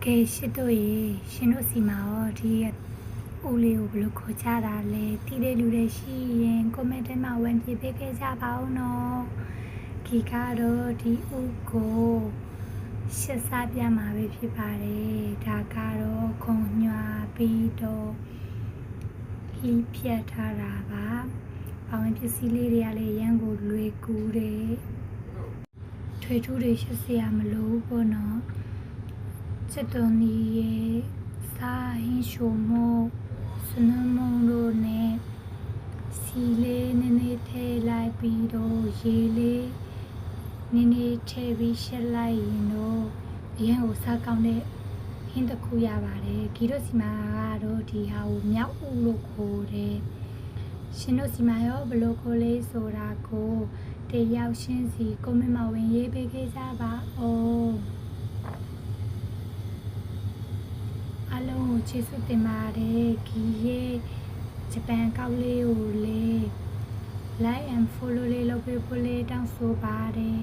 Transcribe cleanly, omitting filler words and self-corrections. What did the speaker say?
ကဲရှစ်တို့ရေရှင်တို့စီမှာရောဒီဦးလေးကိုဘယ်လိုခေါ်ကြတာလဲတီးတဲ့လူတွေရှိရင် comment ထဲမှာဝင်ပြပေးခဲ့ကြပါဦးနော်ဒီကတော့ဒီဦးကိုရှစ်စားပြမှာပဲဖြစ်ပါတယ်ဒါကတော့ခွန်ညွာပြီးတော့ဟီးဖြတ်ထားတာပါဘာဝင်ပစ္စည်းလေးတွေကလည်းရန်ကိုလွယ်ကူတယ်ထွေထူးတွေရှစ်စရာမလိုဘူးနော်စစ်တုံးကြီးရဲ့စားဟင်းရှိုမို့စနမုံတို့နဲ့စီလေးနည်းနည်းထည့်လိုက်ပြီးတော့ရေလေးနည်းနည်းထည့်ပြီးရှက်လိုက်ရင်တော့အရင်ကိုစားကောင်းတဲ့ဟင်းတစ်ခုရပါတယ်ဒီတို့စီမှာကတော့ဒီဟာကိုမြောက်ဦးလို့ခေါ်တယ်ရှင်တို့စီမှာရောဘယ်လိုခေါ်လဲဆိုတာကိုတယောက်ချင်းစီကွန်မန့်မှာဝင်ရေးပေးခဲ့ကြပါဦးအားလုံးကိုကျေးဇူးတင်ပါတယ်ဒီရဲ့ဂျပန်ကောက်လေးကိုလေ like and follow လေးလုပ်ပေးဖို့လေးတောင်းဆိုပါတယ်